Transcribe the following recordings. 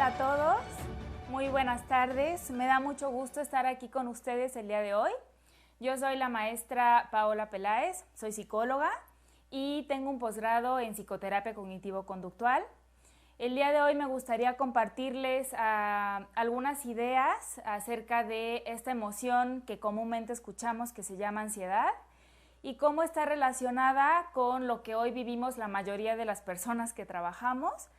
a todos, muy buenas tardes. Me da mucho gusto estar aquí con ustedes el día de hoy. Yo soy la maestra Paola Peláez, soy psicóloga y tengo un posgrado en psicoterapia cognitivo-conductual. El día de hoy me gustaría compartirles algunas ideas acerca de esta emoción que comúnmente escuchamos que se llama ansiedad y cómo está relacionada con lo que hoy vivimos la mayoría de las personas que trabajamos,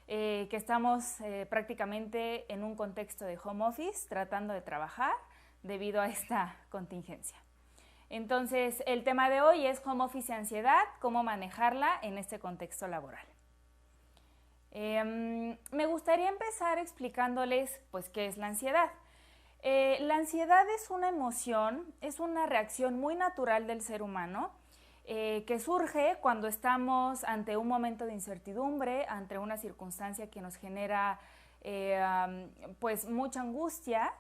que estamos prácticamente en un contexto de home office tratando de trabajar debido a esta contingencia. Entonces, el tema de hoy es home office y ansiedad, cómo manejarla en este contexto laboral. Me gustaría empezar explicándoles pues, qué es la ansiedad. La ansiedad es una emoción, es una reacción muy natural del ser humano que surge cuando estamos ante un momento de incertidumbre, ante una circunstancia que nos genera pues mucha angustia.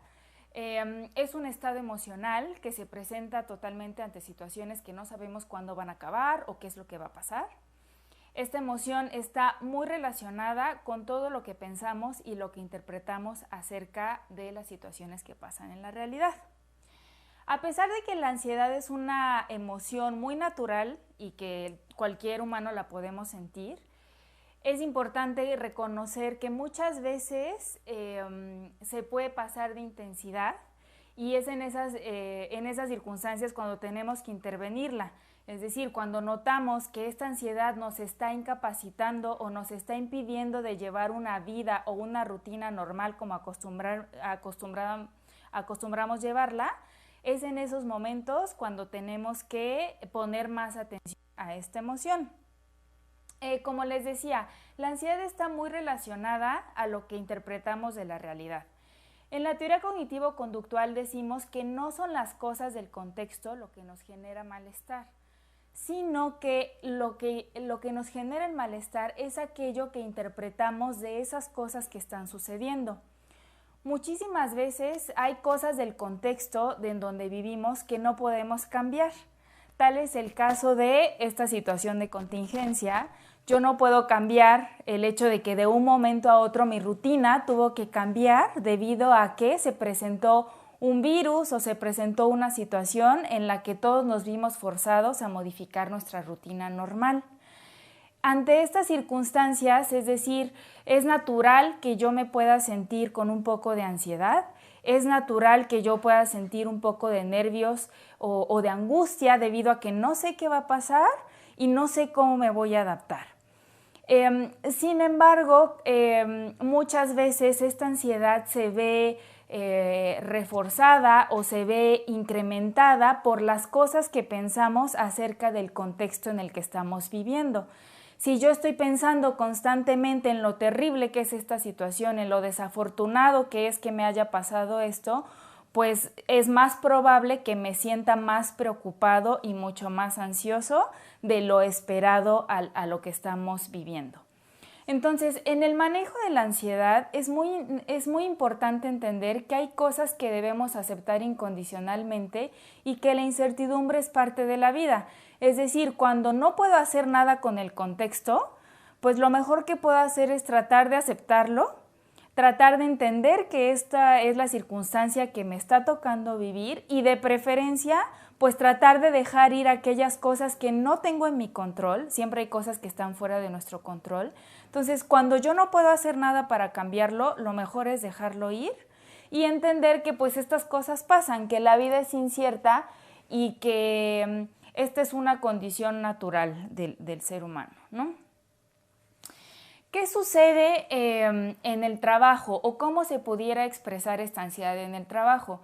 Es un estado emocional que se presenta totalmente ante situaciones que no sabemos cuándo van a acabar o qué es lo que va a pasar. Esta emoción está muy relacionada con todo lo que pensamos y lo que interpretamos acerca de las situaciones que pasan en la realidad. A pesar de que la ansiedad es una emoción muy natural y que cualquier humano la podemos sentir, es importante reconocer que muchas veces se puede pasar de intensidad y es en esas circunstancias cuando tenemos que intervenirla. Es decir, cuando notamos que esta ansiedad nos está incapacitando o nos está impidiendo de llevar una vida o una rutina normal como acostumbramos llevarla, es en esos momentos cuando tenemos que poner más atención a esta emoción. Como les decía, la ansiedad está muy relacionada a lo que interpretamos de la realidad. En la teoría cognitivo-conductual decimos que no son las cosas del contexto lo que nos genera malestar, sino que lo que nos genera el malestar es aquello que interpretamos de esas cosas que están sucediendo. Muchísimas veces hay cosas del contexto en donde vivimos que no podemos cambiar. Tal es el caso de esta situación de contingencia. Yo no puedo cambiar el hecho de que de un momento a otro mi rutina tuvo que cambiar debido a que se presentó un virus o se presentó una situación en la que todos nos vimos forzados a modificar nuestra rutina normal. Ante estas circunstancias, es decir, es natural que yo me pueda sentir con un poco de ansiedad, es natural que yo pueda sentir un poco de nervios o de angustia debido a que no sé qué va a pasar y no sé cómo me voy a adaptar. Sin embargo, muchas veces esta ansiedad se ve reforzada o se ve incrementada por las cosas que pensamos acerca del contexto en el que estamos viviendo. Si yo estoy pensando constantemente en lo terrible que es esta situación, en lo desafortunado que es que me haya pasado esto, pues es más probable que me sienta más preocupado y mucho más ansioso de lo esperado a lo que estamos viviendo. Entonces, en el manejo de la ansiedad es muy importante entender que hay cosas que debemos aceptar incondicionalmente y que la incertidumbre es parte de la vida. Es decir, cuando no puedo hacer nada con el contexto, pues lo mejor que puedo hacer es tratar de aceptarlo, tratar de entender que esta es la circunstancia que me está tocando vivir y de preferencia, pues tratar de dejar ir aquellas cosas que no tengo en mi control. Siempre hay cosas que están fuera de nuestro control. Entonces, cuando yo no puedo hacer nada para cambiarlo, lo mejor es dejarlo ir y entender que pues estas cosas pasan, que la vida es incierta y que esta es una condición natural del ser humano, ¿no? ¿Qué sucede en el trabajo o cómo se pudiera expresar esta ansiedad en el trabajo?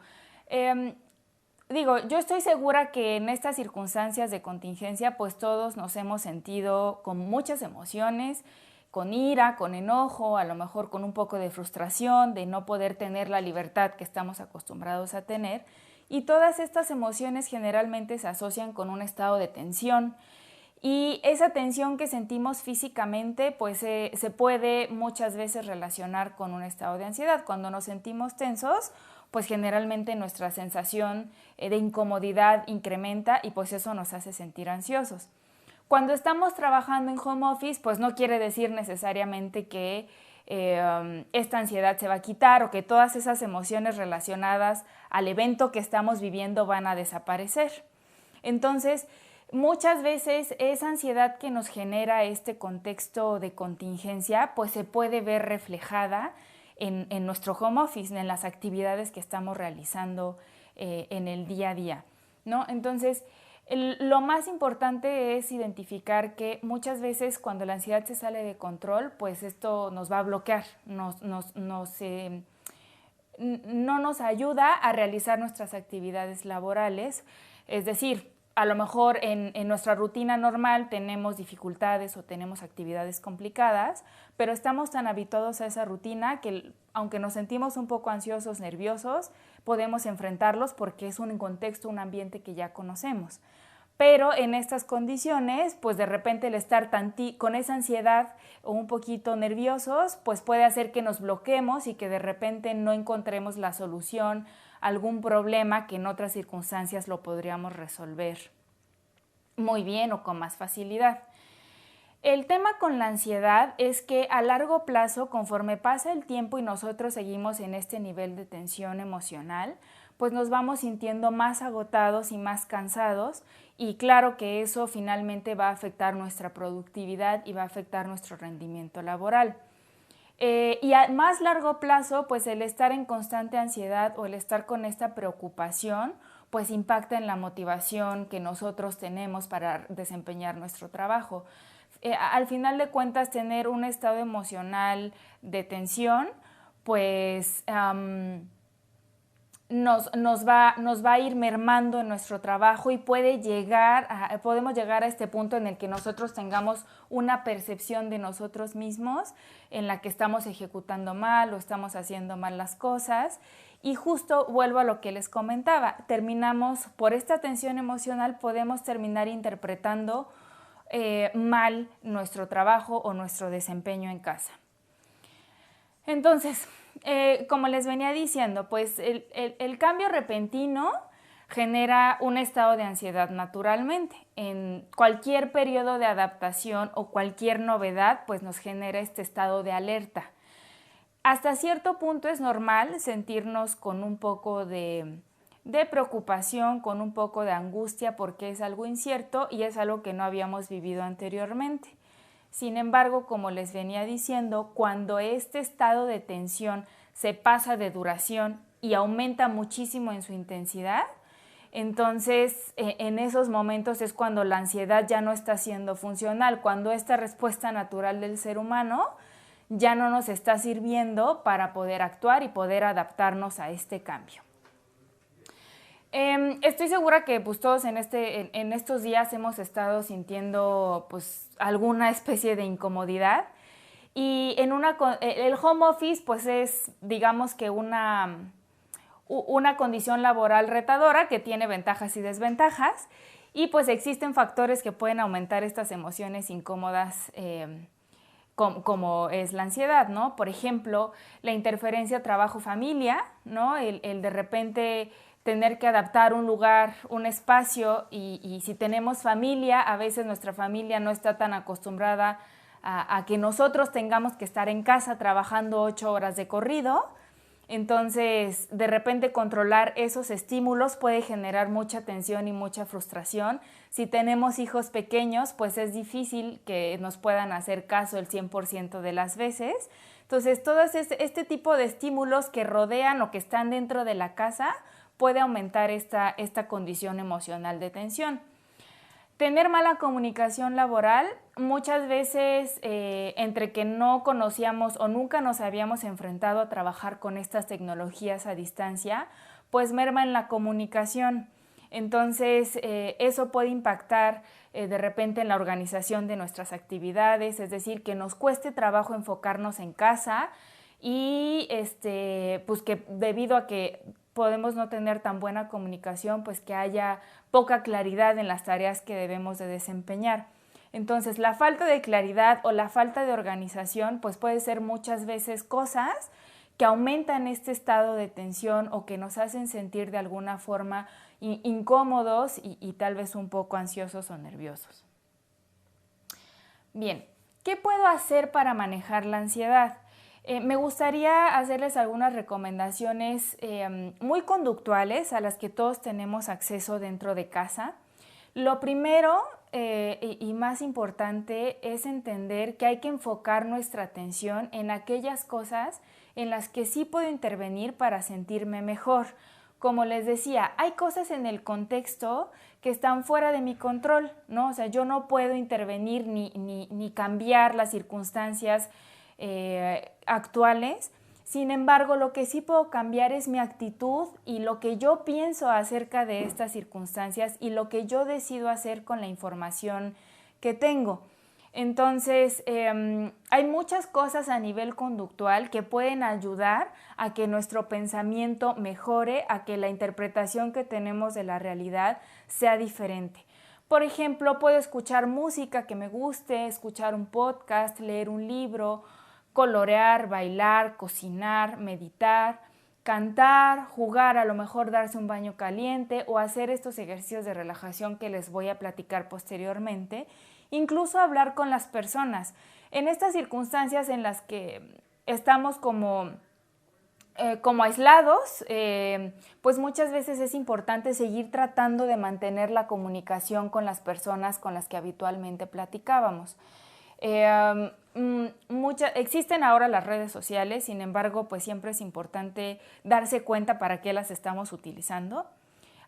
Yo estoy segura que en estas circunstancias de contingencia, pues todos nos hemos sentido con muchas emociones, con ira, con enojo, a lo mejor con un poco de frustración, de no poder tener la libertad que estamos acostumbrados a tener. Y todas estas emociones generalmente se asocian con un estado de tensión. Y esa tensión que sentimos físicamente, pues se puede muchas veces relacionar con un estado de ansiedad. Cuando nos sentimos tensos, pues generalmente nuestra sensación de incomodidad incrementa y pues eso nos hace sentir ansiosos. Cuando estamos trabajando en home office, pues no quiere decir necesariamente que esta ansiedad se va a quitar o que todas esas emociones relacionadas al evento que estamos viviendo van a desaparecer. Entonces, muchas veces esa ansiedad que nos genera este contexto de contingencia, pues se puede ver reflejada en nuestro home office, en las actividades que estamos realizando en el día a día, ¿no? Entonces, lo más importante es identificar que muchas veces cuando la ansiedad se sale de control, pues esto nos va a bloquear, no nos ayuda a realizar nuestras actividades laborales. Es decir, a lo mejor en nuestra rutina normal tenemos dificultades o tenemos actividades complicadas, pero estamos tan habituados a esa rutina que aunque nos sentimos un poco ansiosos, nerviosos, podemos enfrentarlos porque es un contexto, un ambiente que ya conocemos. Pero en estas condiciones, pues de repente el estar con esa ansiedad o un poquito nerviosos, pues puede hacer que nos bloqueemos y que de repente no encontremos la solución a algún problema que en otras circunstancias lo podríamos resolver muy bien o con más facilidad. El tema con la ansiedad es que a largo plazo, conforme pasa el tiempo y nosotros seguimos en este nivel de tensión emocional, pues nos vamos sintiendo más agotados y más cansados y claro que eso finalmente va a afectar nuestra productividad y va a afectar nuestro rendimiento laboral. Y a más largo plazo, pues el estar en constante ansiedad o el estar con esta preocupación, pues impacta en la motivación que nosotros tenemos para desempeñar nuestro trabajo. Al final de cuentas, tener un estado emocional de tensión, pues nos va a ir mermando en nuestro trabajo y podemos llegar a este punto en el que nosotros tengamos una percepción de nosotros mismos en la que estamos ejecutando mal o estamos haciendo mal las cosas. Y justo vuelvo a lo que les comentaba, por esta tensión emocional podemos terminar interpretando mal nuestro trabajo o nuestro desempeño en casa. Entonces, como les venía diciendo, pues el cambio repentino genera un estado de ansiedad naturalmente. En cualquier periodo de adaptación o cualquier novedad, pues nos genera este estado de alerta. Hasta cierto punto es normal sentirnos con un poco de preocupación, con un poco de angustia porque es algo incierto y es algo que no habíamos vivido anteriormente. Sin embargo, como les venía diciendo, cuando este estado de tensión se pasa de duración y aumenta muchísimo en su intensidad, entonces en esos momentos es cuando la ansiedad ya no está siendo funcional, cuando esta respuesta natural del ser humano ya no nos está sirviendo para poder actuar y poder adaptarnos a este cambio. Estoy segura que pues, todos en estos días hemos estado sintiendo pues, alguna especie de incomodidad y el home office pues, es digamos que una condición laboral retadora que tiene ventajas y desventajas y pues existen factores que pueden aumentar estas emociones incómodas como es la ansiedad, ¿no? Por ejemplo, la interferencia trabajo-familia, ¿no? El de repente tener que adaptar un lugar, un espacio y si tenemos familia, a veces nuestra familia no está tan acostumbrada a que nosotros tengamos que estar en casa trabajando 8 horas de corrido. Entonces, de repente controlar esos estímulos puede generar mucha tensión y mucha frustración. Si tenemos hijos pequeños, pues es difícil que nos puedan hacer caso el 100% de las veces. Entonces, todo este tipo de estímulos que rodean o que están dentro de la casa puede aumentar esta condición emocional de tensión. Tener mala comunicación laboral, muchas veces entre que no conocíamos o nunca nos habíamos enfrentado a trabajar con estas tecnologías a distancia, pues merma en la comunicación. Entonces, eso puede impactar de repente en la organización de nuestras actividades, es decir, que nos cueste trabajo enfocarnos en casa y pues que debido a que podemos no tener tan buena comunicación, pues que haya poca claridad en las tareas que debemos de desempeñar. Entonces, la falta de claridad o la falta de organización, pues puede ser muchas veces cosas que aumentan este estado de tensión o que nos hacen sentir de alguna forma incómodos y tal vez un poco ansiosos o nerviosos. Bien, ¿qué puedo hacer para manejar la ansiedad? Me gustaría hacerles algunas recomendaciones muy conductuales a las que todos tenemos acceso dentro de casa. Lo primero y más importante es entender que hay que enfocar nuestra atención en aquellas cosas en las que sí puedo intervenir para sentirme mejor. Como les decía, hay cosas en el contexto que están fuera de mi control, ¿no? O sea, yo no puedo intervenir ni cambiar las circunstancias actuales. Sin embargo, lo que sí puedo cambiar es mi actitud y lo que yo pienso acerca de estas circunstancias y lo que yo decido hacer con la información que tengo. Entonces, hay muchas cosas a nivel conductual que pueden ayudar a que nuestro pensamiento mejore, a que la interpretación que tenemos de la realidad sea diferente. Por ejemplo, puedo escuchar música que me guste, escuchar un podcast, leer un libro, colorear, bailar, cocinar, meditar, cantar, jugar, a lo mejor darse un baño caliente o hacer estos ejercicios de relajación que les voy a platicar posteriormente, incluso hablar con las personas. En estas circunstancias en las que estamos como aislados, pues muchas veces es importante seguir tratando de mantener la comunicación con las personas con las que habitualmente platicábamos. Existen ahora las redes sociales, sin embargo, pues siempre es importante darse cuenta para qué las estamos utilizando.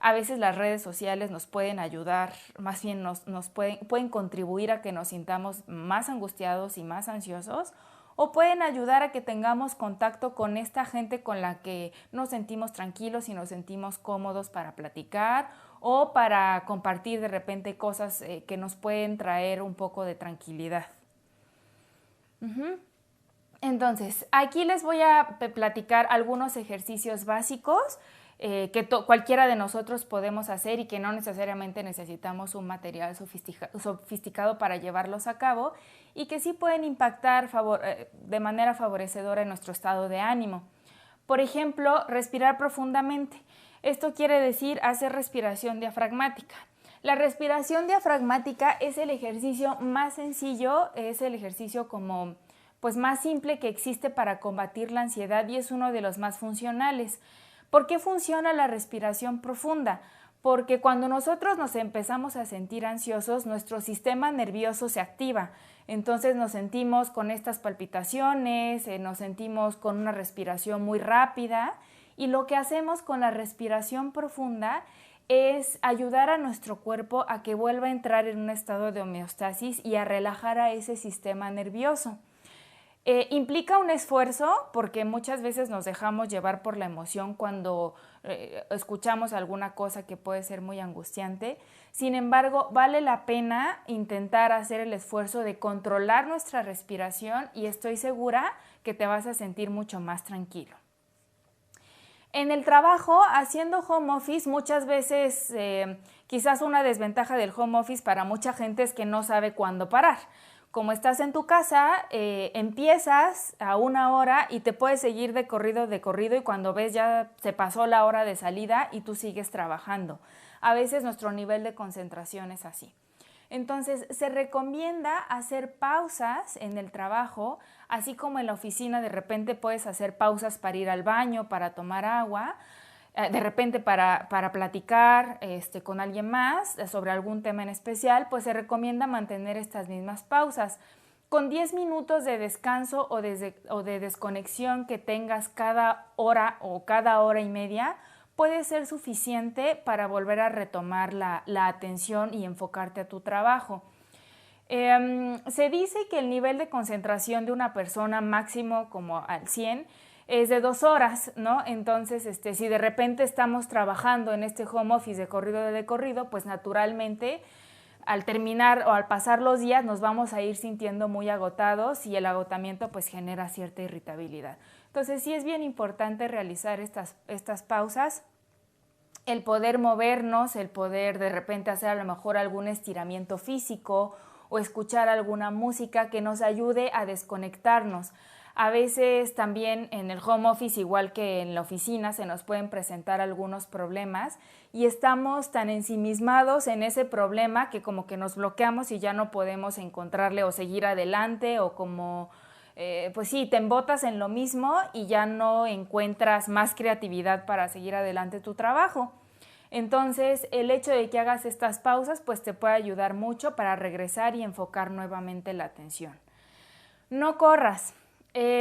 A veces las redes sociales nos pueden ayudar, más bien nos pueden contribuir a que nos sintamos más angustiados y más ansiosos, o pueden ayudar a que tengamos contacto con esta gente con la que nos sentimos tranquilos y nos sentimos cómodos para platicar o para compartir de repente cosas que nos pueden traer un poco de tranquilidad. Entonces, aquí les voy a platicar algunos ejercicios básicos que cualquiera de nosotros podemos hacer y que no necesariamente necesitamos un material sofisticado para llevarlos a cabo y que sí pueden impactar de manera favorecedora en nuestro estado de ánimo. Por ejemplo, respirar profundamente. Esto quiere decir hacer respiración diafragmática. La respiración diafragmática es el ejercicio más sencillo, es el ejercicio pues más simple que existe para combatir la ansiedad y es uno de los más funcionales. ¿Por qué funciona la respiración profunda? Porque cuando nosotros nos empezamos a sentir ansiosos, nuestro sistema nervioso se activa. Entonces nos sentimos con estas palpitaciones, nos sentimos con una respiración muy rápida y lo que hacemos con la respiración profunda es ayudar a nuestro cuerpo a que vuelva a entrar en un estado de homeostasis y a relajar a ese sistema nervioso. Implica un esfuerzo porque muchas veces nos dejamos llevar por la emoción cuando escuchamos alguna cosa que puede ser muy angustiante. Sin embargo, vale la pena intentar hacer el esfuerzo de controlar nuestra respiración y estoy segura que te vas a sentir mucho más tranquilo. En el trabajo, haciendo home office, muchas veces quizás una desventaja del home office para mucha gente es que no sabe cuándo parar. Como estás en tu casa, empiezas a una hora y te puedes seguir de corrido y cuando ves ya se pasó la hora de salida y tú sigues trabajando. A veces nuestro nivel de concentración es así. Entonces, se recomienda hacer pausas en el trabajo, así como en la oficina de repente puedes hacer pausas para ir al baño, para tomar agua, de repente para platicar con alguien más sobre algún tema en especial, pues se recomienda mantener estas mismas pausas. Con 10 minutos de descanso o de desconexión que tengas cada hora o cada hora y media, puede ser suficiente para volver a retomar la atención y enfocarte a tu trabajo. Se dice que el nivel de concentración de una persona máximo como al 100 es de 2 horas, ¿no? Entonces, si de repente estamos trabajando en este home office de corrido, pues naturalmente al terminar o al pasar los días nos vamos a ir sintiendo muy agotados y el agotamiento pues genera cierta irritabilidad. Entonces, sí es bien importante realizar estas pausas, el poder movernos, el poder de repente hacer a lo mejor algún estiramiento físico o escuchar alguna música que nos ayude a desconectarnos. A veces también en el home office, igual que en la oficina, se nos pueden presentar algunos problemas y estamos tan ensimismados en ese problema que como que nos bloqueamos y ya no podemos encontrarle o seguir adelante o como pues sí, te embotas en lo mismo y ya no encuentras más creatividad para seguir adelante tu trabajo. Entonces, el hecho de que hagas estas pausas, pues te puede ayudar mucho para regresar y enfocar nuevamente la atención. No corras.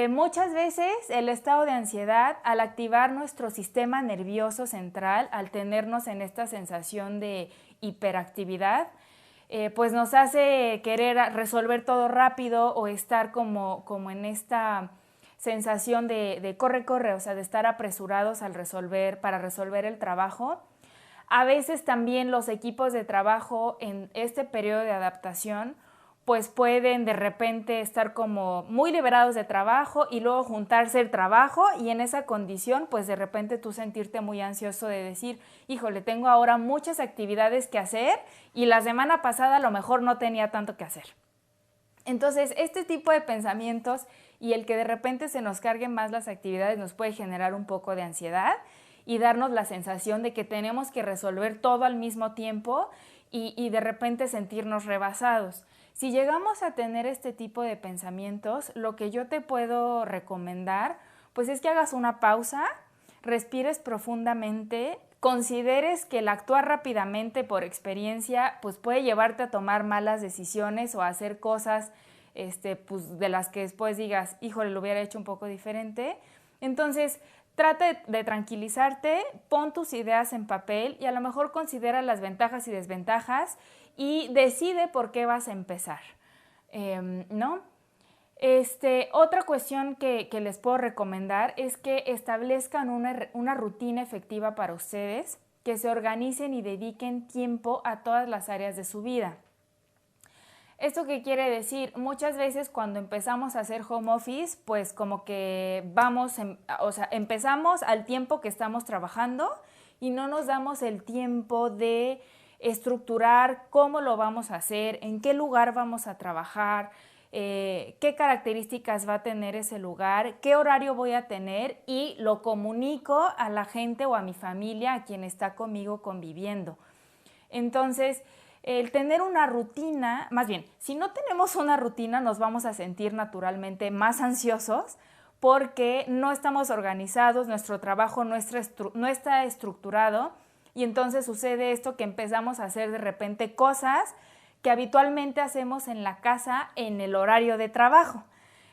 Muchas veces el estado de ansiedad, al activar nuestro sistema nervioso central, al tenernos en esta sensación de hiperactividad, pues nos hace querer resolver todo rápido o estar como en esta sensación de corre, corre, o sea, de estar apresurados para resolver el trabajo. A veces también los equipos de trabajo en este periodo de adaptación pues pueden de repente estar como muy liberados de trabajo y luego juntarse el trabajo y en esa condición pues de repente tú sentirte muy ansioso de decir, híjole, tengo ahora muchas actividades que hacer y la semana pasada a lo mejor no tenía tanto que hacer. Entonces, este tipo de pensamientos y el que de repente se nos carguen más las actividades nos puede generar un poco de ansiedad y darnos la sensación de que tenemos que resolver todo al mismo tiempo y de repente sentirnos rebasados. Si llegamos a tener este tipo de pensamientos, lo que yo te puedo recomendar, pues es que hagas una pausa, respires profundamente, consideres que el actuar rápidamente por experiencia, pues puede llevarte a tomar malas decisiones o a hacer cosas pues, de las que después digas, híjole, lo hubiera hecho un poco diferente. Entonces, trata de tranquilizarte, pon tus ideas en papel y a lo mejor considera las ventajas y desventajas y decide por qué vas a empezar, ¿no? Otra cuestión que les puedo recomendar es que establezcan una rutina efectiva para ustedes, que se organicen y dediquen tiempo a todas las áreas de su vida. ¿Esto qué quiere decir? Muchas veces cuando empezamos a hacer home office, pues como que empezamos al tiempo que estamos trabajando y no nos damos el tiempo de estructurar cómo lo vamos a hacer, en qué lugar vamos a trabajar, qué características va a tener ese lugar, qué horario voy a tener y lo comunico a la gente o a mi familia, a quien está conmigo conviviendo. Entonces, el tener una rutina, más bien, si no tenemos una rutina nos vamos a sentir naturalmente más ansiosos porque no estamos organizados, nuestro trabajo no está estructurado y entonces sucede esto que empezamos a hacer de repente cosas que habitualmente hacemos en la casa en el horario de trabajo.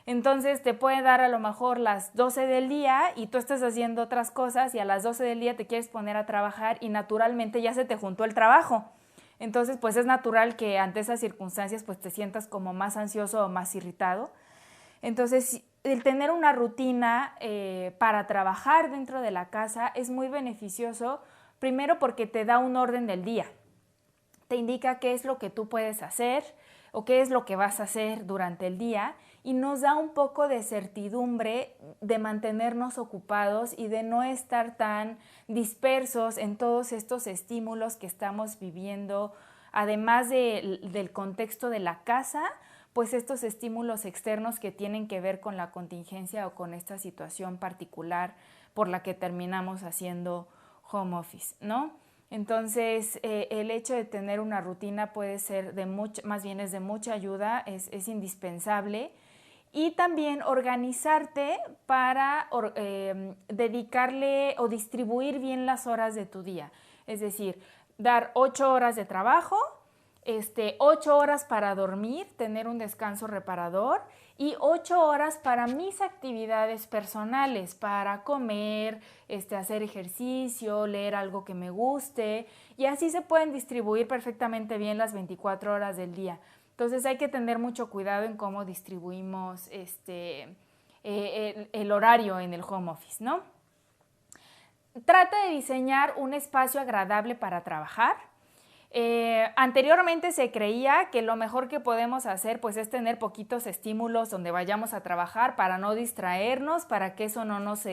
Entonces te puede dar a lo mejor las 12 del día y tú estás haciendo otras cosas y a las 12 del día te quieres poner a trabajar y naturalmente ya se te juntó el trabajo. Entonces, pues es natural que ante esas circunstancias pues te sientas como más ansioso o más irritado. Entonces, el tener una rutina para trabajar dentro de la casa es muy beneficioso, primero porque te da un orden del día. Te indica qué es lo que tú puedes hacer o qué es lo que vas a hacer durante el día y nos da un poco de certidumbre de mantenernos ocupados y de no estar tan dispersos en todos estos estímulos que estamos viviendo, además del contexto de la casa, pues estos estímulos externos que tienen que ver con la contingencia o con esta situación particular por la que terminamos haciendo home office, ¿no? Entonces, el hecho de tener una rutina puede ser más bien es de mucha ayuda, es indispensable. Y también organizarte para dedicarle o distribuir bien las horas de tu día. Es decir, dar 8 horas de trabajo, 8 horas para dormir, tener un descanso reparador y 8 horas para mis actividades personales, para comer, hacer ejercicio, leer algo que me guste y así se pueden distribuir perfectamente bien las 24 horas del día. Entonces hay que tener mucho cuidado en cómo distribuimos el horario en el home office, ¿no? Trata de diseñar un espacio agradable para trabajar. Anteriormente se creía que lo mejor que podemos hacer pues es tener poquitos estímulos donde vayamos a trabajar para no distraernos, para que eso no nos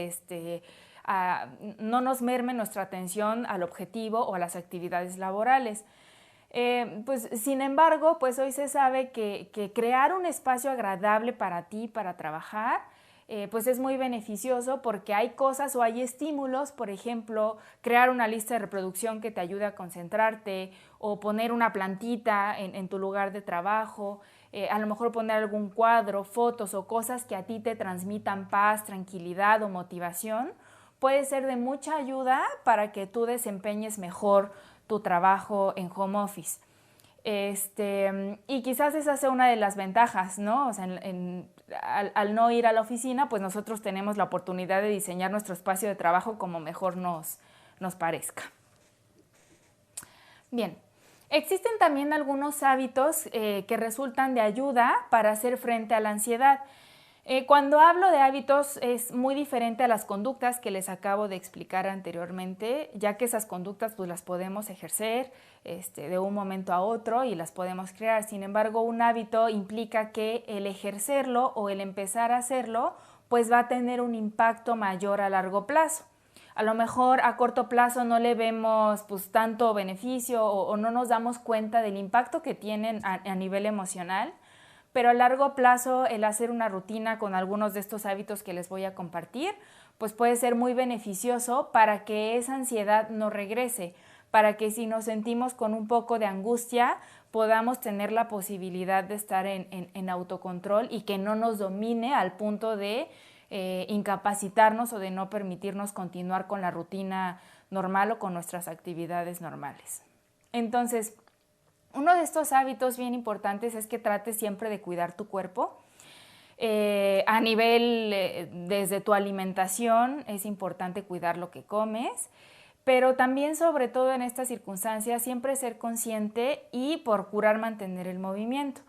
merme nuestra atención al objetivo o a las actividades laborales. Pues sin embargo, pues hoy se sabe que crear un espacio agradable para ti, para trabajar, pues es muy beneficioso porque hay cosas o hay estímulos, por ejemplo, crear una lista de reproducción que te ayude a concentrarte o poner una plantita en tu lugar de trabajo, a lo mejor poner algún cuadro, fotos o cosas que a ti te transmitan paz, tranquilidad o motivación, puede ser de mucha ayuda para que tú desempeñes mejor tu trabajo en home office. Y quizás esa sea una de las ventajas, ¿no? O sea, al no ir a la oficina, pues nosotros tenemos la oportunidad de diseñar nuestro espacio de trabajo como mejor nos parezca. Bien, existen también algunos hábitos que resultan de ayuda para hacer frente a la ansiedad. Cuando hablo de hábitos es muy diferente a las conductas que les acabo de explicar anteriormente, ya que esas conductas pues las podemos ejercer de un momento a otro y las podemos crear. Sin embargo, un hábito implica que el ejercerlo o el empezar a hacerlo pues va a tener un impacto mayor a largo plazo. A lo mejor a corto plazo no le vemos pues tanto beneficio o no nos damos cuenta del impacto que tienen a nivel emocional, pero a largo plazo el hacer una rutina con algunos de estos hábitos que les voy a compartir, pues puede ser muy beneficioso para que esa ansiedad no regrese, para que si nos sentimos con un poco de angustia podamos tener la posibilidad de estar en autocontrol y que no nos domine al punto de incapacitarnos o de no permitirnos continuar con la rutina normal o con nuestras actividades normales. Entonces, uno de estos hábitos bien importantes es que trates siempre de cuidar tu cuerpo. A nivel, desde tu alimentación, es importante cuidar lo que comes, pero también, sobre todo en estas circunstancias, siempre ser consciente y procurar mantener el movimiento.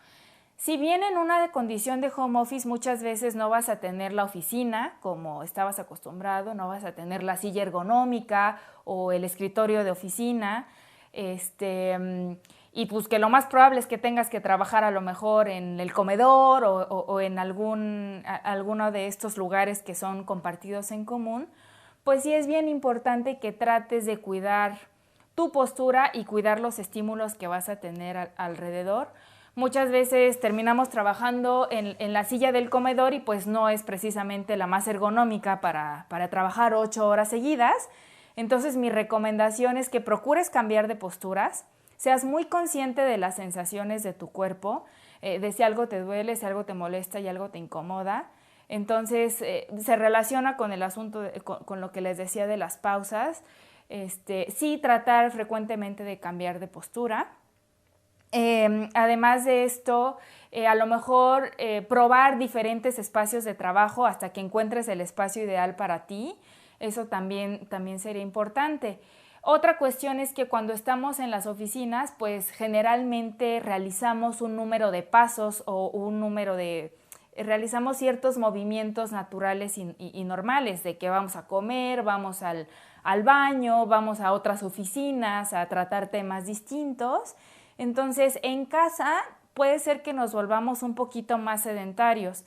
Si bien en una condición de home office muchas veces no vas a tener la oficina como estabas acostumbrado, no vas a tener la silla ergonómica o el escritorio de oficina, y pues que lo más probable es que tengas que trabajar a lo mejor en el comedor o en alguno de estos lugares que son compartidos en común, pues sí es bien importante que trates de cuidar tu postura y cuidar los estímulos que vas a tener alrededor. Muchas veces terminamos trabajando en la silla del comedor y pues no es precisamente la más ergonómica para trabajar 8 horas seguidas. Entonces mi recomendación es que procures cambiar de posturas, seas muy consciente de las sensaciones de tu cuerpo, de si algo te duele, si algo te molesta y algo te incomoda. Entonces se relaciona con el asunto, con lo que les decía de las pausas. Sí tratar frecuentemente de cambiar de postura. Además de esto, a lo mejor probar diferentes espacios de trabajo hasta que encuentres el espacio ideal para ti. Eso también sería importante. Otra cuestión es que cuando estamos en las oficinas, pues generalmente realizamos un número de pasos o realizamos ciertos movimientos naturales y normales, de que vamos a comer, vamos al baño, vamos a otras oficinas a tratar temas distintos. Entonces, en casa puede ser que nos volvamos un poquito más sedentarios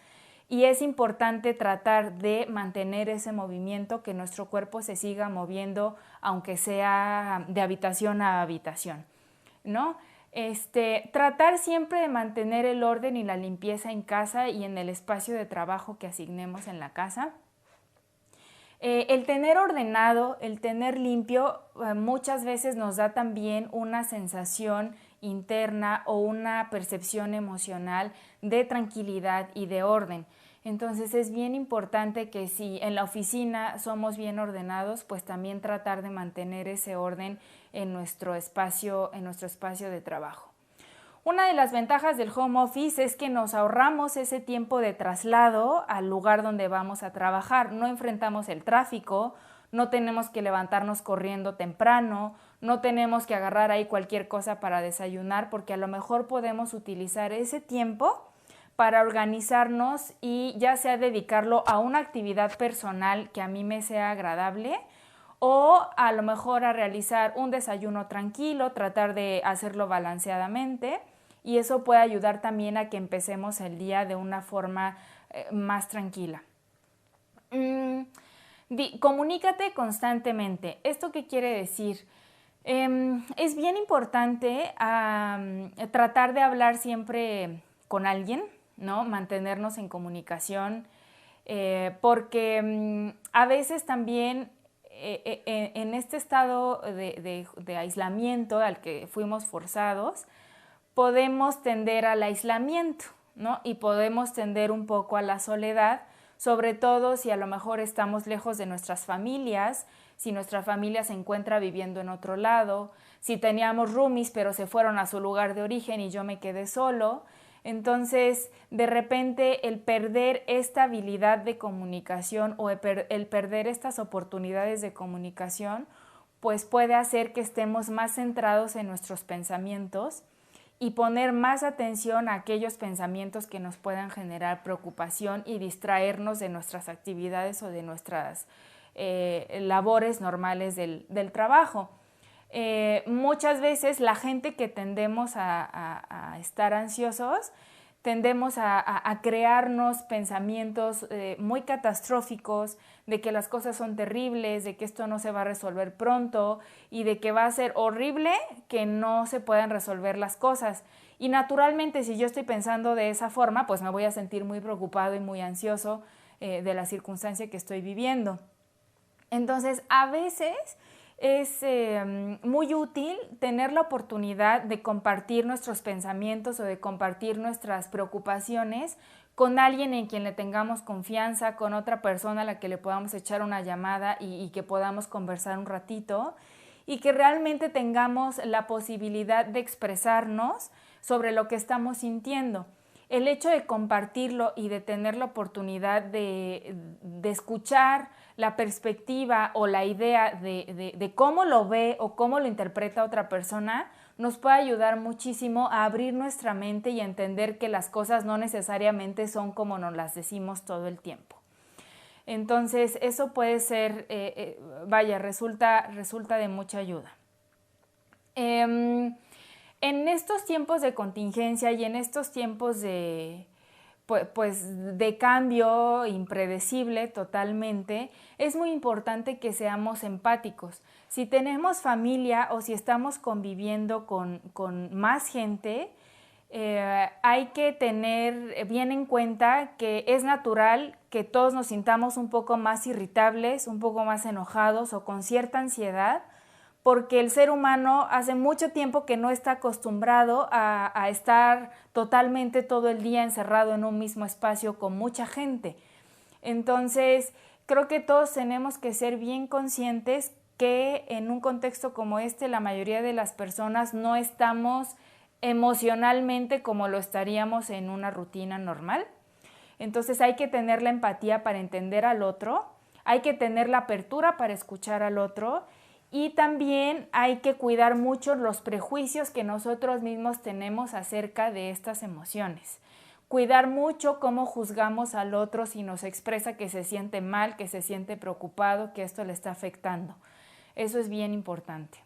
y es importante tratar de mantener ese movimiento, que nuestro cuerpo se siga moviendo, aunque sea de habitación a habitación, ¿no? Tratar siempre de mantener el orden y la limpieza en casa y en el espacio de trabajo que asignemos en la casa. El tener ordenado, el tener limpio, muchas veces nos da también una sensación interna o una percepción emocional de tranquilidad y de orden. Entonces es bien importante que si en la oficina somos bien ordenados, pues también tratar de mantener ese orden en nuestro espacio de trabajo. Una de las ventajas del home office es que nos ahorramos ese tiempo de traslado al lugar donde vamos a trabajar. No enfrentamos el tráfico, no tenemos que levantarnos corriendo temprano, no tenemos que agarrar ahí cualquier cosa para desayunar, porque a lo mejor podemos utilizar ese tiempo para organizarnos y ya sea dedicarlo a una actividad personal que a mí me sea agradable, o a lo mejor a realizar un desayuno tranquilo, tratar de hacerlo balanceadamente, y eso puede ayudar también a que empecemos el día de una forma más tranquila. Comunícate constantemente. ¿Esto qué quiere decir? Es bien importante tratar de hablar siempre con alguien, ¿no? Mantenernos en comunicación, porque a veces también en este estado de aislamiento al que fuimos forzados, podemos tender al aislamiento, ¿no? Y podemos tender un poco a la soledad, sobre todo si a lo mejor estamos lejos de nuestras familias, si nuestra familia se encuentra viviendo en otro lado, si teníamos roomies pero se fueron a su lugar de origen y yo me quedé solo. Entonces, de repente, el perder esta habilidad de comunicación o el perder estas oportunidades de comunicación, pues puede hacer que estemos más centrados en nuestros pensamientos y poner más atención a aquellos pensamientos que nos puedan generar preocupación y distraernos de nuestras actividades o de nuestras labores normales del trabajo. Muchas veces la gente que tendemos a estar ansiosos, tendemos a crearnos pensamientos muy catastróficos, de que las cosas son terribles, de que esto no se va a resolver pronto y de que va a ser horrible que no se puedan resolver las cosas. Y naturalmente, si yo estoy pensando de esa forma, pues me voy a sentir muy preocupado y muy ansioso de la circunstancia que estoy viviendo. Entonces, a veces es muy útil tener la oportunidad de compartir nuestros pensamientos o de compartir nuestras preocupaciones con alguien en quien le tengamos confianza, con otra persona a la que le podamos echar una llamada y que podamos conversar un ratito y que realmente tengamos la posibilidad de expresarnos sobre lo que estamos sintiendo. El hecho de compartirlo y de tener la oportunidad de escuchar la perspectiva o la idea de cómo lo ve o cómo lo interpreta otra persona nos puede ayudar muchísimo a abrir nuestra mente y a entender que las cosas no necesariamente son como nos las decimos todo el tiempo. Entonces, eso puede ser, resulta de mucha ayuda. En estos tiempos de contingencia y en estos tiempos de cambio impredecible totalmente, es muy importante que seamos empáticos. Si tenemos familia o si estamos conviviendo con más gente, hay que tener bien en cuenta que es natural que todos nos sintamos un poco más irritables, un poco más enojados o con cierta ansiedad, porque el ser humano hace mucho tiempo que no está acostumbrado a estar totalmente todo el día encerrado en un mismo espacio con mucha gente. Entonces, creo que todos tenemos que ser bien conscientes que en un contexto como este, la mayoría de las personas no estamos emocionalmente como lo estaríamos en una rutina normal. Entonces, hay que tener la empatía para entender al otro, hay que tener la apertura para escuchar al otro. Y también hay que cuidar mucho los prejuicios que nosotros mismos tenemos acerca de estas emociones. Cuidar mucho cómo juzgamos al otro si nos expresa que se siente mal, que se siente preocupado, que esto le está afectando. Eso es bien importante.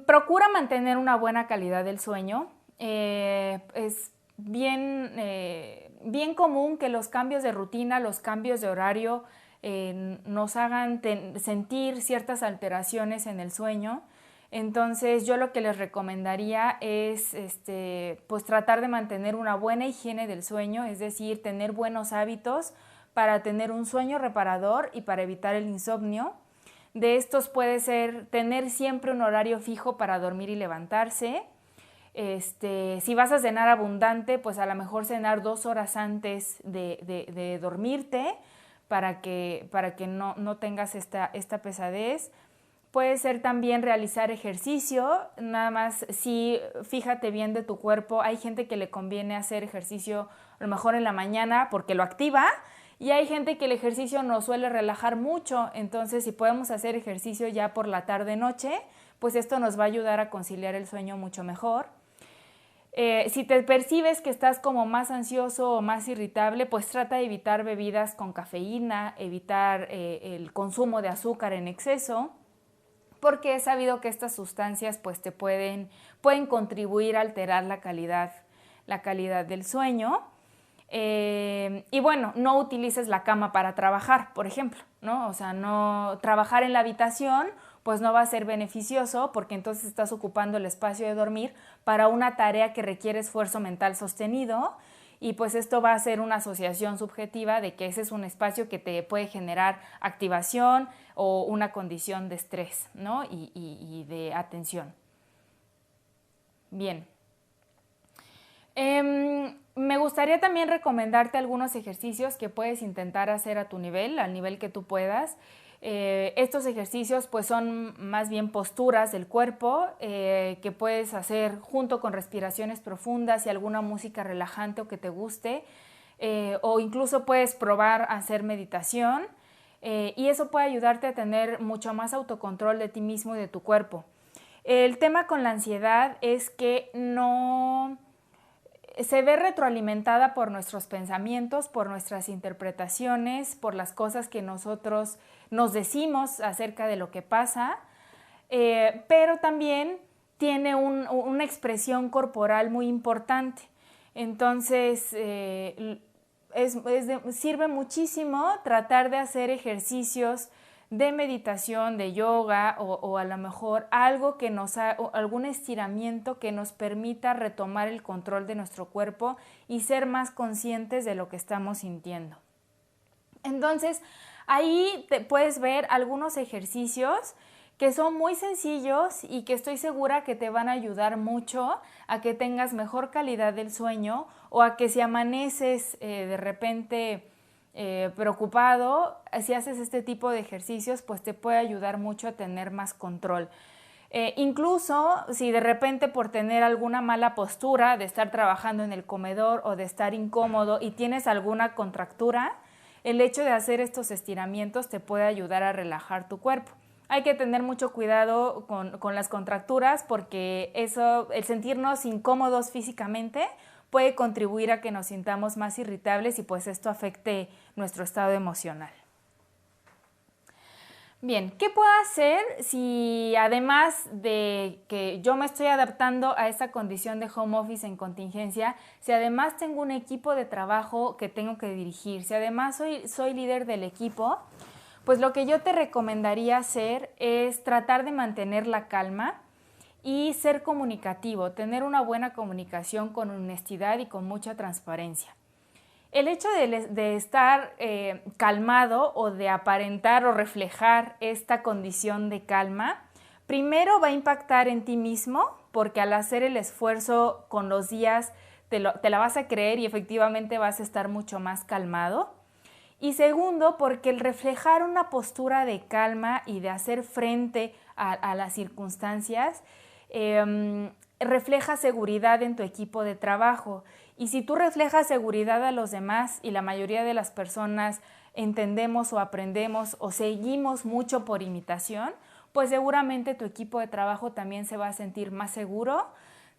Procura mantener una buena calidad del sueño. Es bien común que los cambios de rutina, los cambios de horario, nos hagan sentir ciertas alteraciones en el sueño. Entonces yo lo que les recomendaría es pues tratar de mantener una buena higiene del sueño, es decir, tener buenos hábitos para tener un sueño reparador y para evitar el insomnio. De estos puede ser tener siempre un horario fijo para dormir y levantarse. Si vas a cenar abundante, pues a lo mejor cenar 2 horas antes de dormirte, para que no tengas esta pesadez. Puede ser también realizar ejercicio, nada más sí, fíjate bien de tu cuerpo. Hay gente que le conviene hacer ejercicio a lo mejor en la mañana porque lo activa y hay gente que el ejercicio nos suele relajar mucho. Entonces, si podemos hacer ejercicio ya por la tarde-noche, pues esto nos va a ayudar a conciliar el sueño mucho mejor. Si te percibes que estás como más ansioso o más irritable, pues trata de evitar bebidas con cafeína, evitar el consumo de azúcar en exceso, porque es sabido que estas sustancias pues te pueden contribuir a alterar la calidad del sueño. Y bueno, no utilices la cama para trabajar, por ejemplo, ¿no? O sea, no trabajar en la habitación pues no va a ser beneficioso porque entonces estás ocupando el espacio de dormir para una tarea que requiere esfuerzo mental sostenido y pues esto va a ser una asociación subjetiva de que ese es un espacio que te puede generar activación o una condición de estrés, ¿no? y de atención. Bien. Me gustaría también recomendarte algunos ejercicios que puedes intentar hacer a tu nivel, al nivel que tú puedas. Estos ejercicios pues son más bien posturas del cuerpo que puedes hacer junto con respiraciones profundas y alguna música relajante o que te guste, o incluso puedes probar a hacer meditación y eso puede ayudarte a tener mucho más autocontrol de ti mismo y de tu cuerpo. El tema con la ansiedad es que no se ve retroalimentada por nuestros pensamientos, por nuestras interpretaciones, por las cosas que nosotros nos decimos acerca de lo que pasa, pero también tiene una expresión corporal muy importante. Entonces, sirve muchísimo tratar de hacer ejercicios de meditación, de yoga o a lo mejor algún estiramiento que nos permita retomar el control de nuestro cuerpo y ser más conscientes de lo que estamos sintiendo. Entonces, ahí te puedes ver algunos ejercicios que son muy sencillos y que estoy segura que te van a ayudar mucho a que tengas mejor calidad del sueño o a que si amaneces de repente preocupado, si haces este tipo de ejercicios, pues te puede ayudar mucho a tener más control. Incluso si de repente por tener alguna mala postura de estar trabajando en el comedor o de estar incómodo y tienes alguna contractura, el hecho de hacer estos estiramientos te puede ayudar a relajar tu cuerpo. Hay que tener mucho cuidado con las contracturas porque el sentirnos incómodos físicamente puede contribuir a que nos sintamos más irritables y pues esto afecte nuestro estado emocional. Bien, ¿qué puedo hacer si además de que yo me estoy adaptando a esta condición de home office en contingencia, si además tengo un equipo de trabajo que tengo que dirigir, si además soy líder del equipo? Pues lo que yo te recomendaría hacer es tratar de mantener la calma y ser comunicativo, tener una buena comunicación con honestidad y con mucha transparencia. El hecho de estar calmado o de aparentar o reflejar esta condición de calma, primero va a impactar en ti mismo, porque al hacer el esfuerzo con los días te la vas a creer y efectivamente vas a estar mucho más calmado. Y segundo, porque el reflejar una postura de calma y de hacer frente a las circunstancias refleja seguridad en tu equipo de trabajo. Y si tú reflejas seguridad a los demás y la mayoría de las personas entendemos o aprendemos o seguimos mucho por imitación, pues seguramente tu equipo de trabajo también se va a sentir más seguro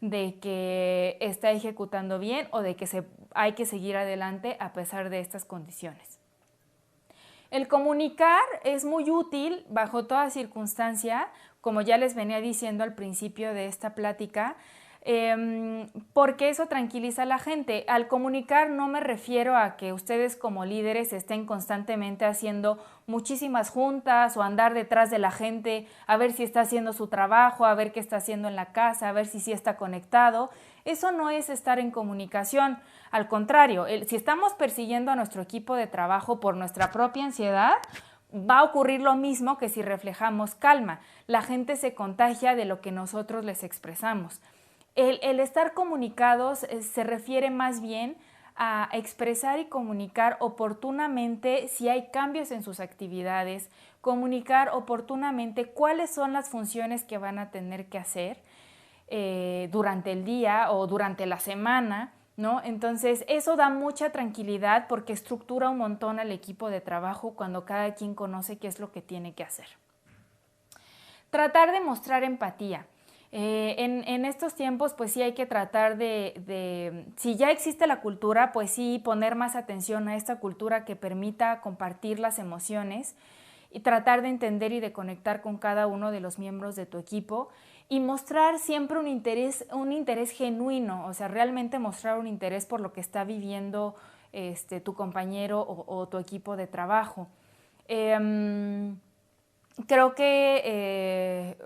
de que está ejecutando bien o de que hay que seguir adelante a pesar de estas condiciones. El comunicar es muy útil bajo toda circunstancia, como ya les venía diciendo al principio de esta plática, porque eso tranquiliza a la gente. Al comunicar no me refiero a que ustedes como líderes estén constantemente haciendo muchísimas juntas o andar detrás de la gente a ver si está haciendo su trabajo, a ver qué está haciendo en la casa, a ver si sí está conectado. Eso no es estar en comunicación. Al contrario, si estamos persiguiendo a nuestro equipo de trabajo por nuestra propia ansiedad, va a ocurrir lo mismo que si reflejamos calma. La gente se contagia de lo que nosotros les expresamos. El estar comunicados se refiere más bien a expresar y comunicar oportunamente si hay cambios en sus actividades, comunicar oportunamente cuáles son las funciones que van a tener que hacer durante el día o durante la semana, ¿no? Entonces eso da mucha tranquilidad porque estructura un montón al equipo de trabajo cuando cada quien conoce qué es lo que tiene que hacer. Tratar de mostrar empatía. En estos tiempos pues sí hay que tratar si ya existe la cultura, pues sí poner más atención a esta cultura que permita compartir las emociones y tratar de entender y de conectar con cada uno de los miembros de tu equipo y mostrar siempre un interés genuino, o sea, realmente mostrar un interés por lo que está viviendo tu compañero o tu equipo de trabajo. Creo que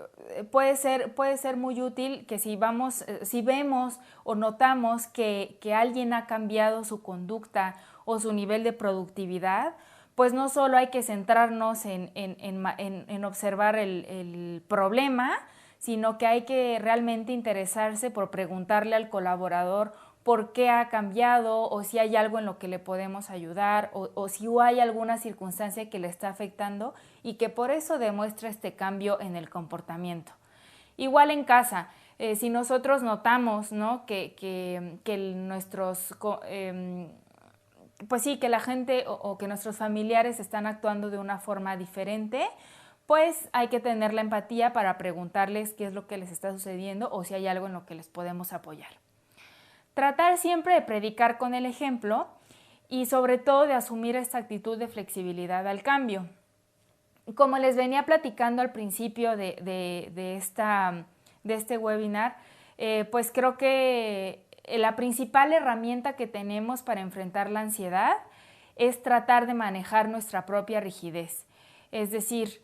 puede ser muy útil que si vemos o notamos que alguien ha cambiado su conducta o su nivel de productividad, pues no solo hay que centrarnos en observar el problema, sino que hay que realmente interesarse por preguntarle al colaborador por qué ha cambiado o si hay algo en lo que le podemos ayudar o si hay alguna circunstancia que le está afectando y que por eso demuestra este cambio en el comportamiento. Igual en casa, si nosotros notamos, ¿no?, que nuestros... pues sí, que la gente o que nuestros familiares están actuando de una forma diferente, pues hay que tener la empatía para preguntarles qué es lo que les está sucediendo o si hay algo en lo que les podemos apoyar. Tratar siempre de predicar con el ejemplo y sobre todo de asumir esta actitud de flexibilidad al cambio. Como les venía platicando al principio de este webinar, pues creo que la principal herramienta que tenemos para enfrentar la ansiedad es tratar de manejar nuestra propia rigidez. Es decir,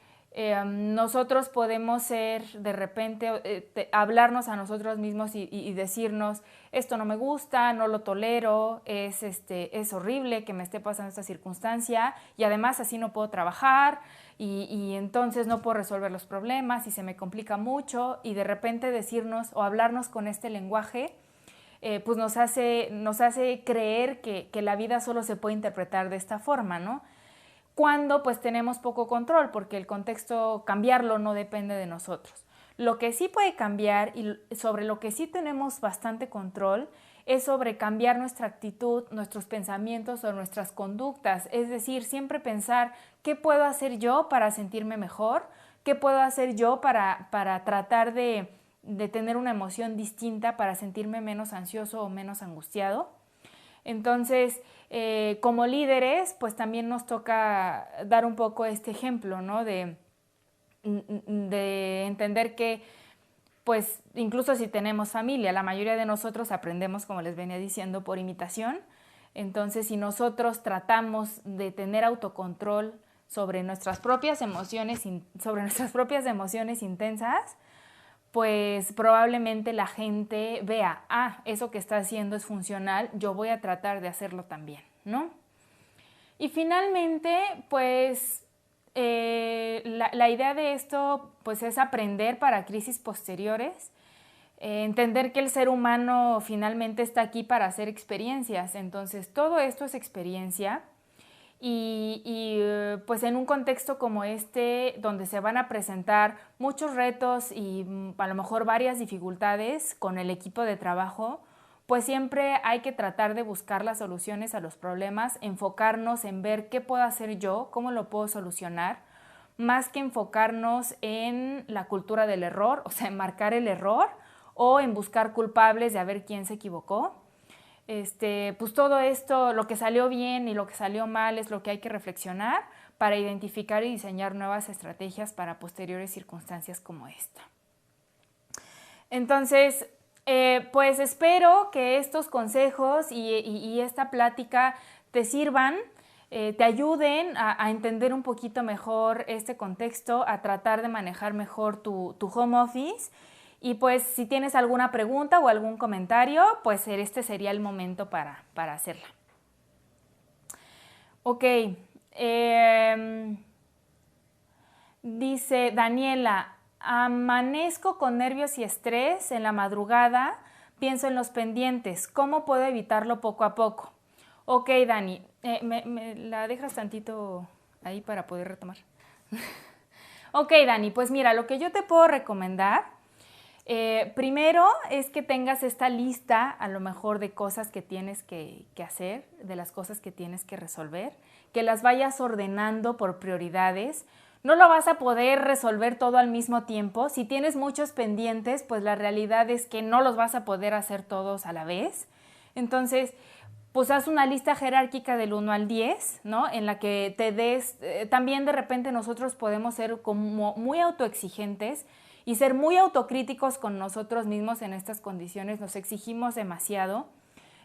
nosotros podemos ser de repente, hablarnos a nosotros mismos y decirnos, esto no me gusta, no lo tolero, es horrible que me esté pasando esta circunstancia y además así no puedo trabajar y entonces no puedo resolver los problemas y se me complica mucho, y de repente decirnos o hablarnos con este lenguaje pues nos hace creer que la vida solo se puede interpretar de esta forma, ¿no? Cuando pues tenemos poco control, porque el contexto, cambiarlo no depende de nosotros. Lo que sí puede cambiar y sobre lo que sí tenemos bastante control es sobre cambiar nuestra actitud, nuestros pensamientos o nuestras conductas. Es decir, siempre pensar qué puedo hacer yo para sentirme mejor, qué puedo hacer yo para tratar de tener una emoción distinta, para sentirme menos ansioso o menos angustiado. Entonces, como líderes, pues también nos toca dar un poco este ejemplo, ¿no? De entender que, pues, incluso si tenemos familia, la mayoría de nosotros aprendemos, como les venía diciendo, por imitación. Entonces, si nosotros tratamos de tener autocontrol sobre nuestras propias emociones intensas, pues probablemente la gente vea, eso que está haciendo es funcional, yo voy a tratar de hacerlo también, ¿no? Y finalmente, pues la idea de esto pues es aprender para crisis posteriores, entender que el ser humano finalmente está aquí para hacer experiencias, entonces todo esto es experiencia. Y pues en un contexto como este, donde se van a presentar muchos retos y a lo mejor varias dificultades con el equipo de trabajo, pues siempre hay que tratar de buscar las soluciones a los problemas, enfocarnos en ver qué puedo hacer yo, cómo lo puedo solucionar, más que enfocarnos en la cultura del error, o sea, en marcar el error o en buscar culpables de a ver quién se equivocó. Pues todo esto, lo que salió bien y lo que salió mal, es lo que hay que reflexionar para identificar y diseñar nuevas estrategias para posteriores circunstancias como esta. Entonces, pues espero que estos consejos y esta plática te sirvan, te ayuden a entender un poquito mejor este contexto, a tratar de manejar mejor tu home office. Y pues si tienes alguna pregunta o algún comentario, pues este sería el momento para hacerla. Ok. Dice Daniela, amanezco con nervios y estrés en la madrugada, pienso en los pendientes. ¿Cómo puedo evitarlo poco a poco? Ok, Dani, ¿me la dejas tantito ahí para poder retomar? Ok, Dani, pues mira, lo que yo te puedo recomendar, primero es que tengas esta lista a lo mejor de cosas que tienes que hacer, de las cosas que tienes que resolver, que las vayas ordenando por prioridades. No lo vas a poder resolver todo al mismo tiempo. Si tienes muchos pendientes, pues la realidad es que no los vas a poder hacer todos a la vez. Entonces, pues haz una lista jerárquica del 1 al 10, ¿no? En la que te des, también de repente nosotros podemos ser como muy autoexigentes y ser muy autocríticos con nosotros mismos en estas condiciones, nos exigimos demasiado.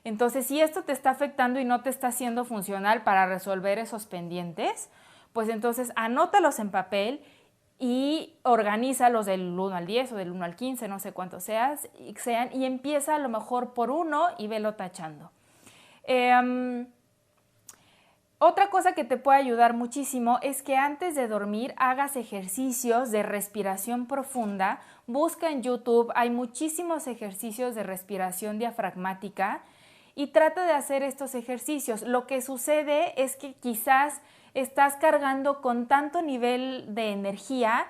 Entonces, si esto te está afectando y no te está haciendo funcional para resolver esos pendientes, pues entonces anótalos en papel y organízalos del 1 al 10 o del 1 al 15, no sé cuántos sean, y empieza a lo mejor por uno y velo tachando. Otra cosa que te puede ayudar muchísimo es que antes de dormir hagas ejercicios de respiración profunda. Busca en YouTube, hay muchísimos ejercicios de respiración diafragmática y trata de hacer estos ejercicios. Lo que sucede es que quizás estás cargando con tanto nivel de energía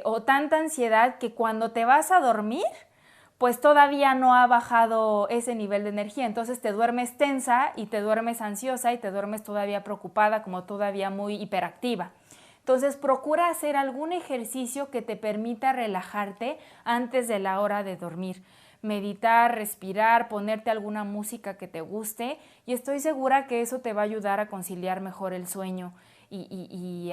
o tanta ansiedad que cuando te vas a dormir, pues todavía no ha bajado ese nivel de energía. Entonces te duermes tensa y te duermes ansiosa y te duermes todavía preocupada, como todavía muy hiperactiva. Entonces procura hacer algún ejercicio que te permita relajarte antes de la hora de dormir. Meditar, respirar, ponerte alguna música que te guste y estoy segura que eso te va a ayudar a conciliar mejor el sueño. Y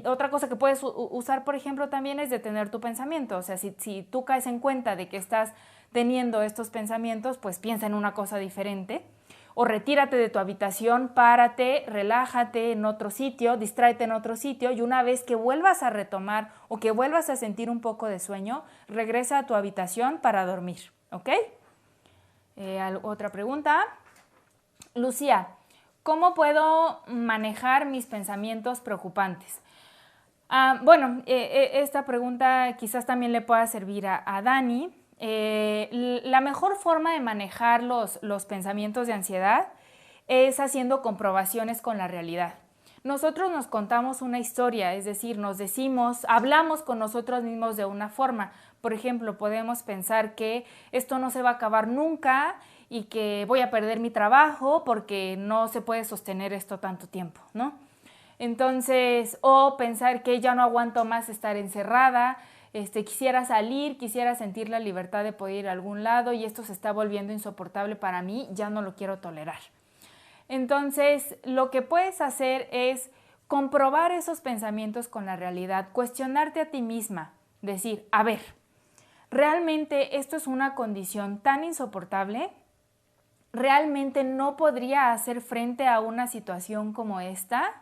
otra cosa que puedes usar, por ejemplo, también es detener tu pensamiento. O sea, si tú caes en cuenta de que estás teniendo estos pensamientos, pues piensa en una cosa diferente. O retírate de tu habitación, párate, relájate en otro sitio, distráete en otro sitio y una vez que vuelvas a retomar o que vuelvas a sentir un poco de sueño, regresa a tu habitación para dormir, ¿ok? Otra pregunta. Lucía, ¿cómo puedo manejar mis pensamientos preocupantes? Bueno, esta pregunta quizás también le pueda servir a Dani. La mejor forma de manejar los pensamientos de ansiedad es haciendo comprobaciones con la realidad. Nosotros nos contamos una historia, es decir, hablamos con nosotros mismos de una forma. Por ejemplo, podemos pensar que esto no se va a acabar nunca y que voy a perder mi trabajo porque no se puede sostener esto tanto tiempo, ¿no? Entonces, o pensar que ya no aguanto más estar encerrada, quisiera salir, quisiera sentir la libertad de poder ir a algún lado y esto se está volviendo insoportable para mí, ya no lo quiero tolerar. Entonces, lo que puedes hacer es comprobar esos pensamientos con la realidad, cuestionarte a ti misma, decir, a ver, ¿realmente esto es una condición tan insoportable? ¿Realmente no podría hacer frente a una situación como esta?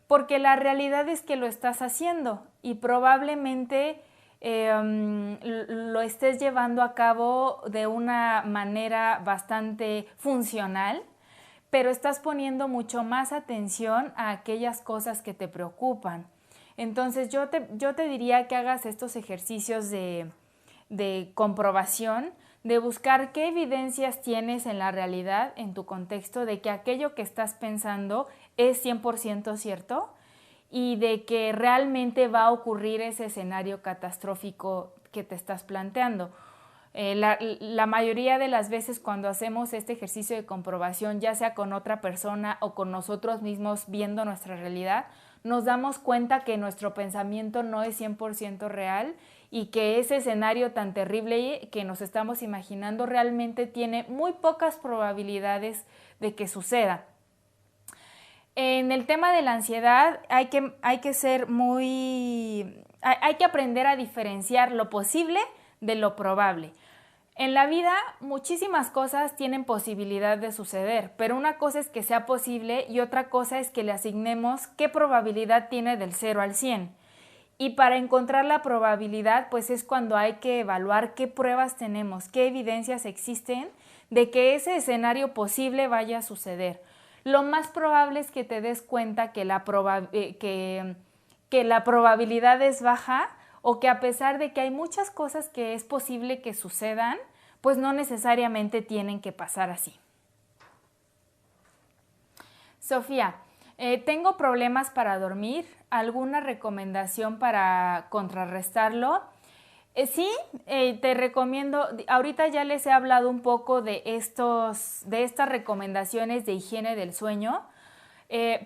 Porque la realidad es que lo estás haciendo y probablemente lo estés llevando a cabo de una manera bastante funcional, pero estás poniendo mucho más atención a aquellas cosas que te preocupan. Entonces yo te diría que hagas estos ejercicios de comprobación, de buscar qué evidencias tienes en la realidad, en tu contexto, de que aquello que estás pensando es 100% cierto y de que realmente va a ocurrir ese escenario catastrófico que te estás planteando. La mayoría de las veces cuando hacemos este ejercicio de comprobación, ya sea con otra persona o con nosotros mismos viendo nuestra realidad, nos damos cuenta que nuestro pensamiento no es 100% real y que ese escenario tan terrible que nos estamos imaginando realmente tiene muy pocas probabilidades de que suceda. En el tema de la ansiedad hay que aprender a diferenciar lo posible de lo probable. En la vida muchísimas cosas tienen posibilidad de suceder, pero una cosa es que sea posible y otra cosa es que le asignemos qué probabilidad tiene del 0 al 100. Y para encontrar la probabilidad, pues es cuando hay que evaluar qué pruebas tenemos, qué evidencias existen de que ese escenario posible vaya a suceder. Lo más probable es que te des cuenta que la probabilidad es baja o que a pesar de que hay muchas cosas que es posible que sucedan, pues no necesariamente tienen que pasar así. Sofía, tengo problemas para dormir. ¿Alguna recomendación para contrarrestarlo? Sí, te recomiendo, ahorita ya les he hablado un poco de estas recomendaciones de higiene del sueño,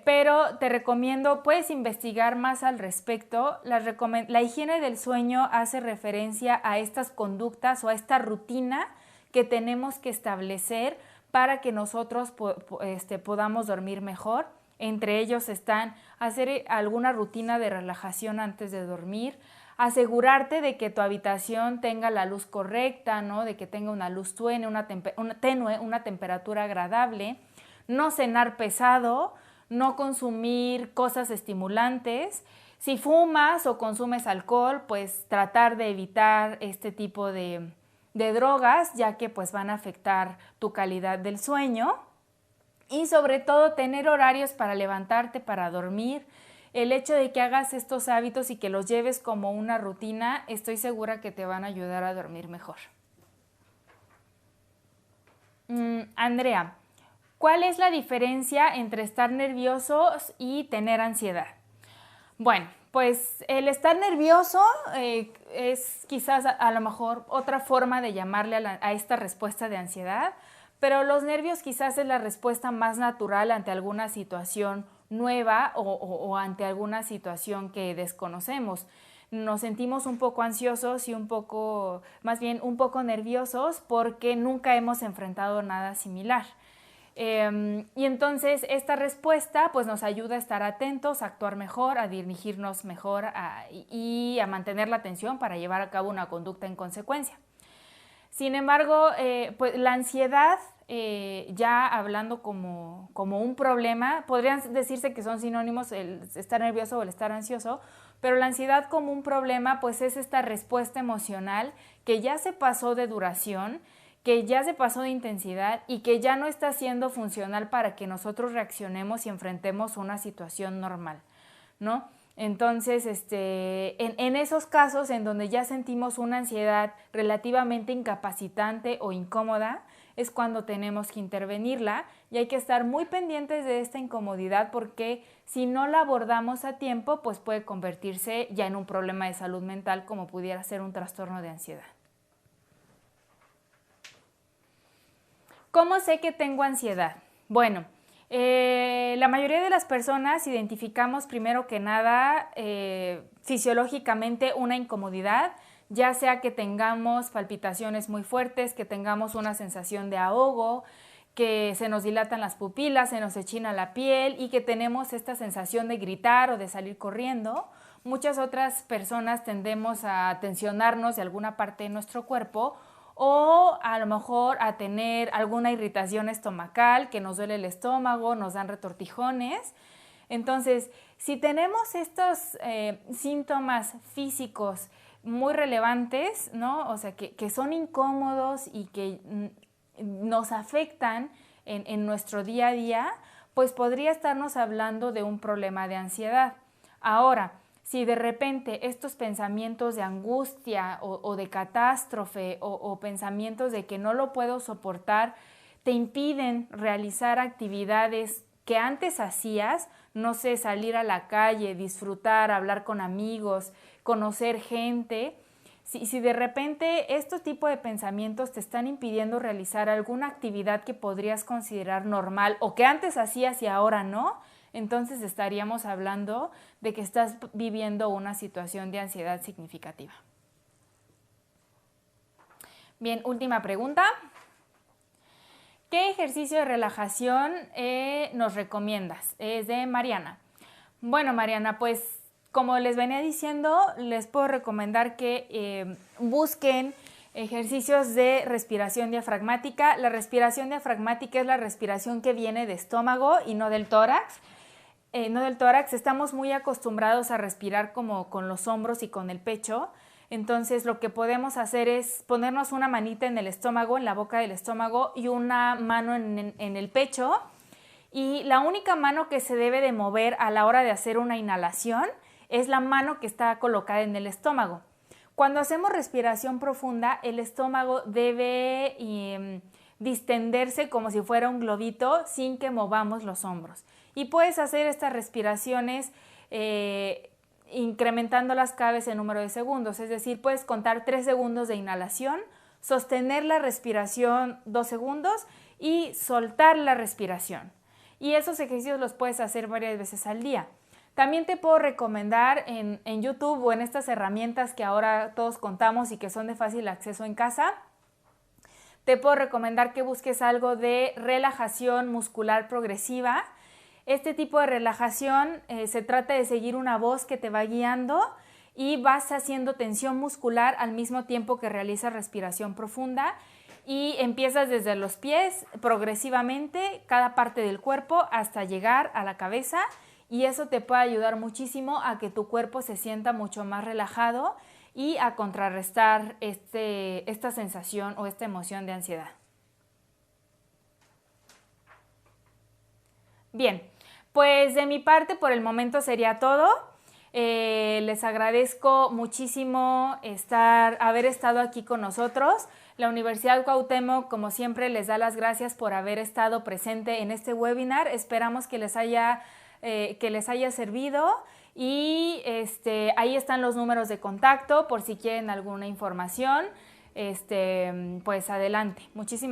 pero te recomiendo, puedes investigar más al respecto. La higiene del sueño hace referencia a estas conductas o a esta rutina que tenemos que establecer para que nosotros podamos dormir mejor. Entre ellos están hacer alguna rutina de relajación antes de dormir, asegurarte de que tu habitación tenga la luz correcta, ¿no? De que tenga una luz tenue, una temperatura agradable, no cenar pesado, no consumir cosas estimulantes. Si fumas o consumes alcohol, pues tratar de evitar este tipo de drogas, ya que pues van a afectar tu calidad del sueño. Y sobre todo tener horarios para levantarte, para dormir. El hecho de que hagas estos hábitos y que los lleves como una rutina, estoy segura que te van a ayudar a dormir mejor. Andrea, ¿cuál es la diferencia entre estar nerviosos y tener ansiedad? Bueno, pues el estar nervioso es quizás a lo mejor otra forma de llamarle a esta respuesta de ansiedad, pero los nervios quizás es la respuesta más natural ante alguna situación nueva o ante alguna situación que desconocemos. Nos sentimos un poco ansiosos y más bien un poco nerviosos porque nunca hemos enfrentado nada similar. Y entonces esta respuesta pues nos ayuda a estar atentos, a actuar mejor, a dirigirnos mejor y a mantener la atención para llevar a cabo una conducta en consecuencia. Sin embargo, pues la ansiedad, ya hablando como un problema, podrían decirse que son sinónimos el estar nervioso o el estar ansioso, pero la ansiedad como un problema pues es esta respuesta emocional que ya se pasó de duración, que ya se pasó de intensidad y que ya no está siendo funcional para que nosotros reaccionemos y enfrentemos una situación normal, ¿no? Entonces, en esos casos en donde ya sentimos una ansiedad relativamente incapacitante o incómoda, es cuando tenemos que intervenirla y hay que estar muy pendientes de esta incomodidad porque si no la abordamos a tiempo, pues puede convertirse ya en un problema de salud mental como pudiera ser un trastorno de ansiedad. ¿Cómo sé que tengo ansiedad? Bueno, la mayoría de las personas identificamos primero que nada fisiológicamente una incomodidad, ya sea que tengamos palpitaciones muy fuertes, que tengamos una sensación de ahogo, que se nos dilatan las pupilas, se nos enchina la piel y que tenemos esta sensación de gritar o de salir corriendo. Muchas otras personas tendemos a tensionarnos de alguna parte de nuestro cuerpo o a lo mejor a tener alguna irritación estomacal, que nos duele el estómago, nos dan retortijones. Entonces, si tenemos estos síntomas físicos muy relevantes, ¿no? O sea, que son incómodos y que nos afectan en nuestro día a día, pues podría estarnos hablando de un problema de ansiedad. Ahora, si de repente estos pensamientos de angustia o de catástrofe o pensamientos de que no lo puedo soportar te impiden realizar actividades que antes hacías, no sé, salir a la calle, disfrutar, hablar con amigos, conocer gente, si de repente estos tipos de pensamientos te están impidiendo realizar alguna actividad que podrías considerar normal o que antes hacías y ahora no, entonces estaríamos hablando de que estás viviendo una situación de ansiedad significativa. Bien, última pregunta. ¿Qué ejercicio de relajación nos recomiendas? Es de Mariana. Bueno, Mariana, pues como les venía diciendo, les puedo recomendar que busquen ejercicios de respiración diafragmática. La respiración diafragmática es la respiración que viene de estómago y no del tórax. Estamos muy acostumbrados a respirar como con los hombros y con el pecho. Entonces lo que podemos hacer es ponernos una manita en el estómago, en la boca del estómago y una mano en el pecho. Y la única mano que se debe de mover a la hora de hacer una inhalación es la mano que está colocada en el estómago. Cuando hacemos respiración profunda, el estómago debe distenderse como si fuera un globito sin que movamos los hombros. Y puedes hacer estas respiraciones incrementándolas cada vez el número de segundos. Es decir, puedes contar 3 segundos de inhalación, sostener la respiración 2 segundos y soltar la respiración. Y esos ejercicios los puedes hacer varias veces al día. También te puedo recomendar en YouTube o en estas herramientas que ahora todos contamos y que son de fácil acceso en casa, te puedo recomendar que busques algo de relajación muscular progresiva. Este tipo de relajación se trata de seguir una voz que te va guiando y vas haciendo tensión muscular al mismo tiempo que realizas respiración profunda y empiezas desde los pies progresivamente, cada parte del cuerpo hasta llegar a la cabeza y eso te puede ayudar muchísimo a que tu cuerpo se sienta mucho más relajado y a contrarrestar esta sensación o esta emoción de ansiedad. Bien, pues de mi parte por el momento sería todo. Les agradezco muchísimo haber estado aquí con nosotros. La Universidad Cuauhtémoc, como siempre, les da las gracias por haber estado presente en este webinar. Esperamos que les haya servido y ahí están los números de contacto por si quieren alguna información. Pues adelante. Muchísimas